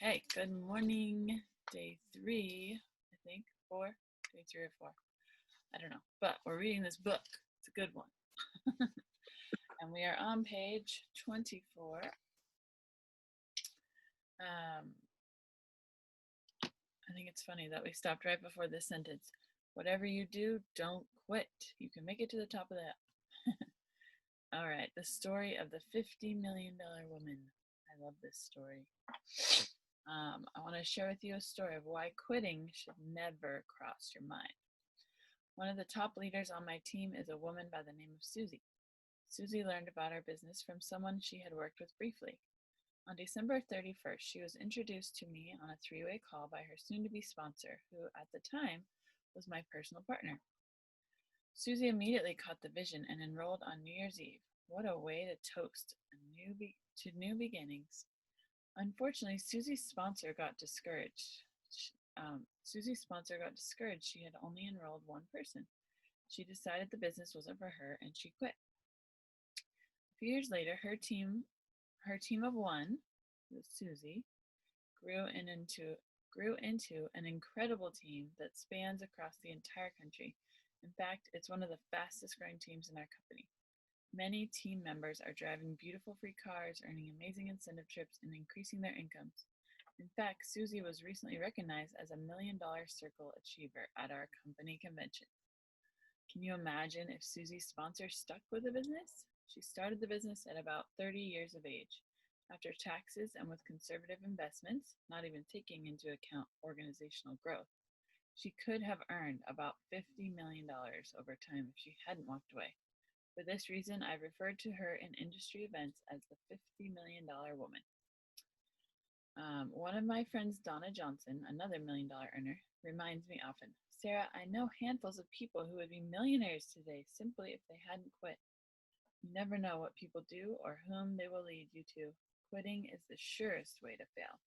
Okay, good morning. Day 3, I think, 4, day 3 or 4. I don't know, but we're reading this book. It's a good one. And we are on page 24. I think it's funny that we stopped right before this sentence. Whatever you do, don't quit. You can make it to the top of that. All right, the story of the $50 million woman. I love this story. I want to share with you a story of why quitting should never cross your mind. One of the top leaders on my team is a woman by the name of Susie. Susie learned about our business from someone she had worked with briefly. On December 31st, she was introduced to me on a three-way call by her soon-to-be sponsor, who at the time was my personal partner. Susie immediately caught the vision and enrolled on New Year's Eve. What a way to toast to new beginnings. Unfortunately, Susie's sponsor got discouraged. She had only enrolled one person. She decided the business wasn't for her, and she quit. A few years later, her team of one, with Susie, grew into an incredible team that spans across the entire country. In fact, it's one of the fastest growing teams in our company. Many team members are driving beautiful free cars, earning amazing incentive trips, and increasing their incomes. In fact, Susie was recently recognized as a $1 Million Circle Achiever at our company convention. Can you imagine if Susie's sponsor stuck with the business? She started the business at about 30 years of age. After taxes and with conservative investments, not even taking into account organizational growth, she could have earned about $50 million over time if she hadn't walked away. For this reason, I've referred to her in industry events as the $50 million woman. One of my friends, Donna Johnson, another $1 million earner, reminds me often, Sarah, I know handfuls of people who would be millionaires today simply if they hadn't quit. You never know what people do or whom they will lead you to. Quitting is the surest way to fail.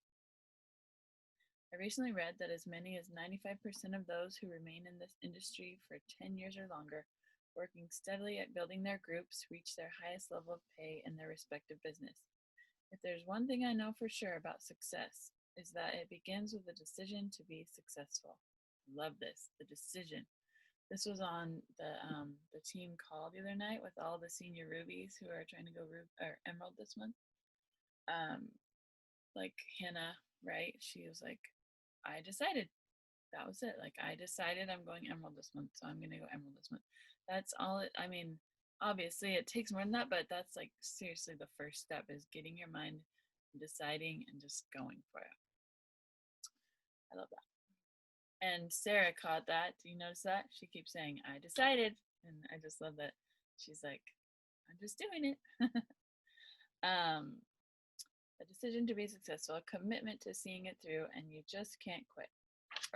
I recently read that as many as 95% of those who remain in this industry for 10 years or longer, working steadily at building their groups, reach their highest level of pay in their respective business. If there's one thing I know for sure about success, is that it begins with the decision to be successful. Love this, the decision. This was on the team call the other night with all the senior rubies who are trying to go emerald this month. Like Hannah, right? She was like, I decided. That was it. Like, I decided I'm going emerald this month, so I'm going to go emerald this month. That's all it, obviously it takes more than that, but that's like seriously the first step is getting your mind, deciding, and just going for it. I love that. And Sarah caught that. Do you notice that? She keeps saying, I decided. And I just love that. She's like, I'm just doing it. A decision to be successful, a commitment to seeing it through, and you just can't quit.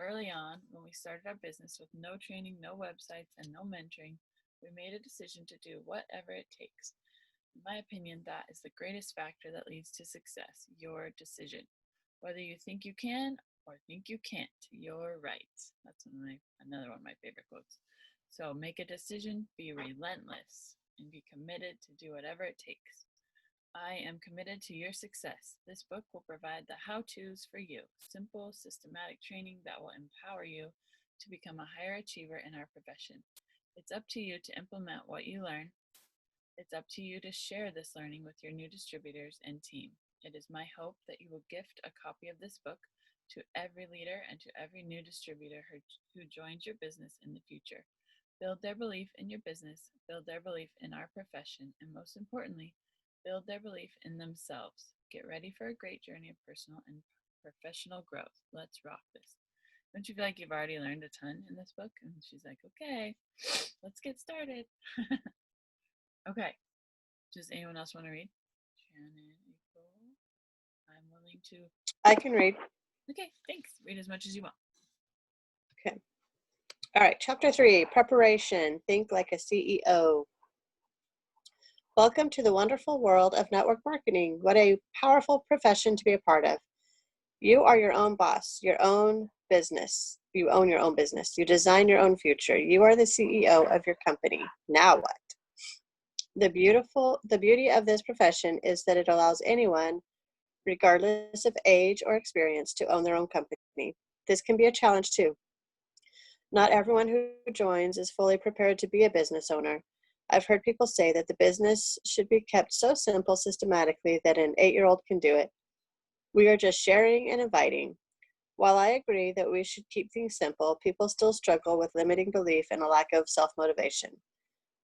Early on, when we started our business with no training, no websites, and no mentoring, we made a decision to do whatever it takes. In my opinion, that is the greatest factor that leads to success, your decision. Whether you think you can or think you can't, you're right. That's another one of my favorite quotes. So make a decision, be relentless, and be committed to do whatever it takes. I am committed to your success. This book will provide the how-tos for you, simple, systematic training that will empower you to become a higher achiever in our profession. It's up to you to implement what you learn. It's up to you to share this learning with your new distributors and team. It is my hope that you will gift a copy of this book to every leader and to every new distributor who joins your business in the future. Build their belief in your business, build their belief in our profession, and most importantly, build their belief in themselves. Get ready for a great journey of personal and professional growth. Let's rock this. Don't you feel like you've already learned a ton in this book? And she's like, okay, let's get started. Okay. Does anyone else want to read? Shannon, April, I'm willing to. I can read. Okay, thanks. Read as much as you want. Okay. All right, chapter 3, preparation. Think like a CEO. Welcome to the wonderful world of network marketing. What a powerful profession to be a part of. You are your own boss, your own business. You own your own business. You design your own future. You are the CEO of your company. Now what? The beauty of this profession is that it allows anyone regardless of age or experience, to own their own company. This can be a challenge too. Not everyone who joins is fully prepared to be a business owner. I've heard people say that the business should be kept so simple systematically that an 8-year-old can do it. We are just sharing and inviting. While I agree that we should keep things simple, people still struggle with limiting belief and a lack of self-motivation.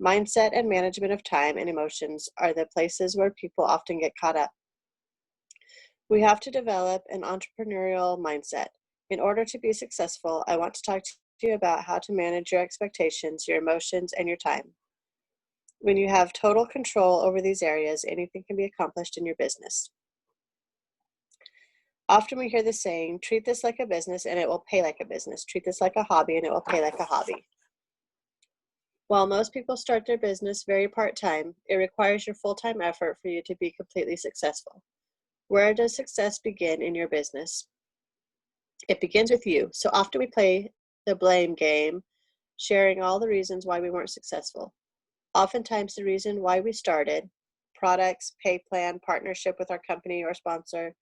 Mindset and management of time and emotions are the places where people often get caught up. We have to develop an entrepreneurial mindset. In order to be successful, I want to talk to you about how to manage your expectations, your emotions, and your time. When you have total control over these areas, anything can be accomplished in your business. Often we hear the saying, treat this like a business and it will pay like a business. Treat this like a hobby and it will pay like a hobby. While most people start their business very part-time, it requires your full-time effort for you to be completely successful. Where does success begin in your business? It begins with you. So often we play the blame game, sharing all the reasons why we weren't successful. Oftentimes the reason why we started, products, pay plan, partnership with our company or sponsor,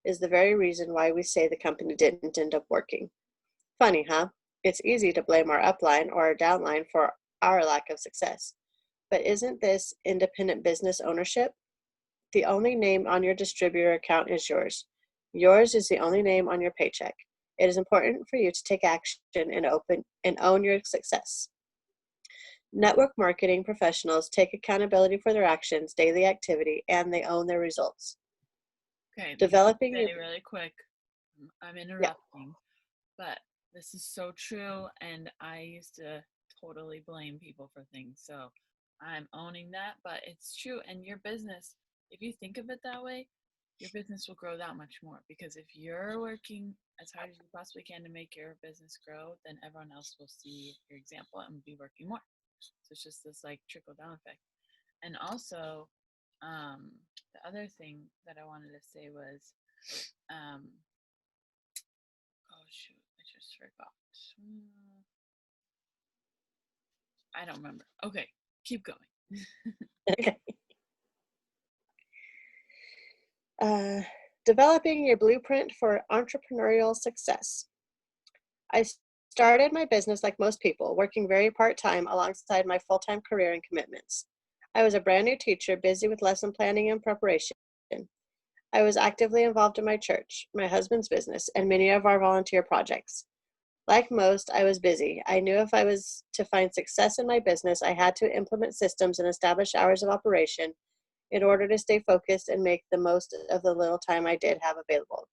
is the very reason why we say the company didn't end up working. Funny, huh? It's easy to blame our upline or our downline for our lack of success. But isn't this independent business ownership? The only name on your distributor account is yours. Yours is the only name on your paycheck. It is important for you to take action and own your success. Network marketing professionals take accountability for their actions, daily activity, and they own their results. Okay, Developing say your really quick, I'm yeah. interrupting, but this is so true, and I used to totally blame people for things, so I'm owning that, but it's true. And your business, if you think of it that way, your business will grow that much more, because if you're working as hard as you possibly can to make your business grow, then everyone else will see your example and be working more. So it's just this like trickle down effect. And also, the other thing that I wanted to say was, um, oh shoot, I just forgot. I don't remember. Okay, keep going. Okay. Developing your blueprint for entrepreneurial success. I started my business like most people, working very part-time alongside my full-time career and commitments. I was a brand new teacher, busy with lesson planning and preparation. I was actively involved in my church, my husband's business, and many of our volunteer projects. Like most, I was busy. I knew if I was to find success in my business, I had to implement systems and establish hours of operation in order to stay focused and make the most of the little time I did have available.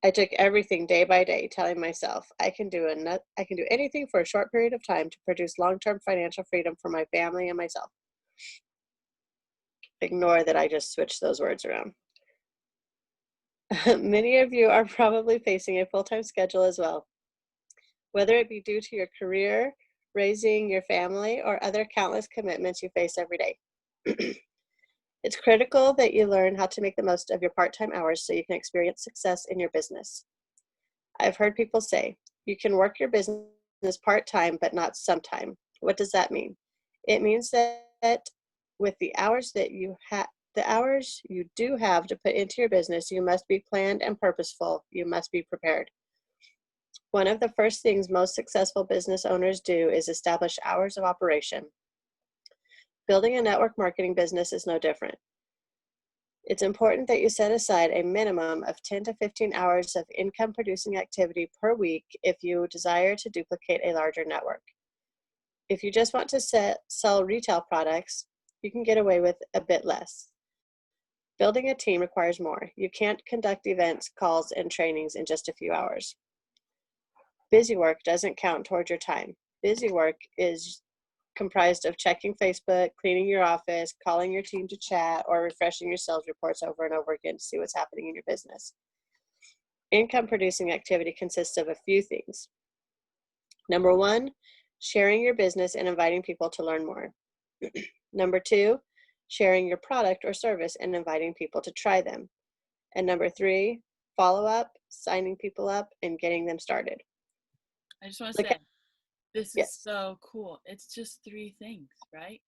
I took everything day by day, telling myself I can do anything for a short period of time to produce long-term financial freedom for my family and myself. Ignore that I just switched those words around. Many of you are probably facing a full-time schedule as well, whether it be due to your career, raising your family, or other countless commitments you face every day. It's critical that you learn how to make the most of your part-time hours so you can experience success in your business. I've heard people say, you can work your business part-time but not sometime. What does that mean? It means that with the hours you do have to put into your business, you must be planned and purposeful. You must be prepared. One of the first things most successful business owners do is establish hours of operation. Building a network marketing business is no different. It's important that you set aside a minimum of 10 to 15 hours of income producing activity per week if you desire to duplicate a larger network. If you just want to sell retail products, you can get away with a bit less. Building a team requires more. You can't conduct events, calls, and trainings in just a few hours. Busy work doesn't count toward your time. Busy work is comprised of checking Facebook, cleaning your office, calling your team to chat, or refreshing your sales reports over and over again to see what's happening in your business. Income producing activity consists of a few things. Number one, sharing your business and inviting people to learn more. Number two, sharing your product or service and inviting people to try them. And number three, follow up, signing people up, and getting them started. I just want to say, this is Yes. so cool. It's just 3 things, right?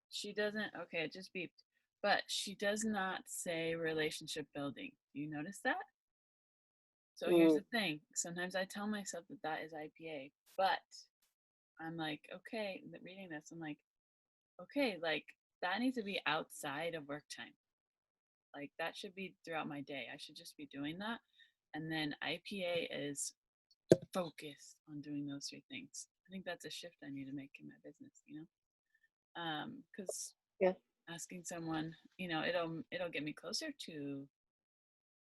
She doesn't, okay, it just beeped. but she does not say relationship building. Do you notice that? So here's Mm, the thing. Sometimes I tell myself that that is IPA, but I'm like, okay, reading this, I'm like, okay, like that needs to be outside of work time. Like that should be throughout my day. I should just be doing that. And then IPA is focused on doing those three things. I think that's a shift I need to make in my business, because yeah. asking someone, it'll get me closer to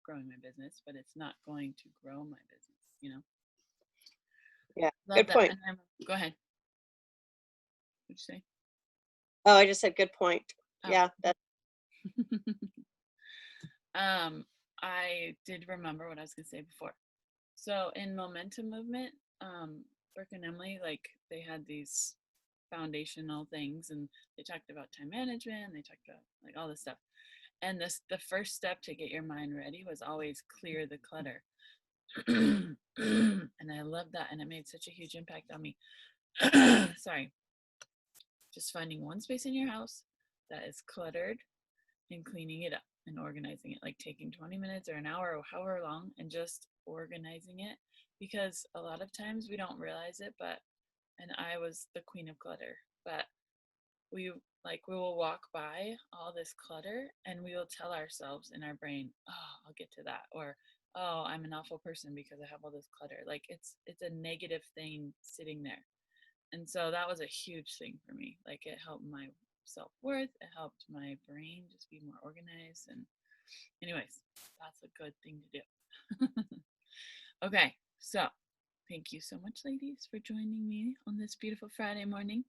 growing my business, but it's not going to grow my business. Yeah. Love Good that. point. And go ahead. What'd you say? Oh, I just said good point. Oh. Yeah. That. I did remember what I was gonna say before. So in momentum movement, Brooke and Emily, like they had these foundational things, and they talked about time management, and they talked about like all this stuff. And the first step to get your mind ready was always clear the clutter. And I love that, and it made such a huge impact on me. Sorry. Just finding one space in your house that is cluttered and cleaning it up and organizing it, like taking 20 minutes or an hour or however long and just organizing it, because a lot of times we don't realize it, but and I was the queen of clutter, but we we will walk by all this clutter and we will tell ourselves in our brain, oh, I'll get to that, or oh, I'm an awful person because I have all this clutter. Like it's a negative thing sitting there. And so that was a huge thing for me. Like it helped my self-worth, it helped my brain just be more organized. And anyways, that's a good thing to do. Okay, so thank you so much, ladies, for joining me on this beautiful Friday morning.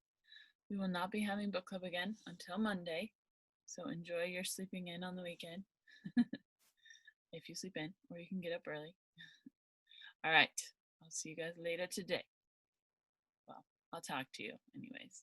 We will not be having book club again until Monday, so enjoy your sleeping in on the weekend. If you sleep in, or you can get up early. All right, I'll see you guys later today. Well, I'll talk to you anyways.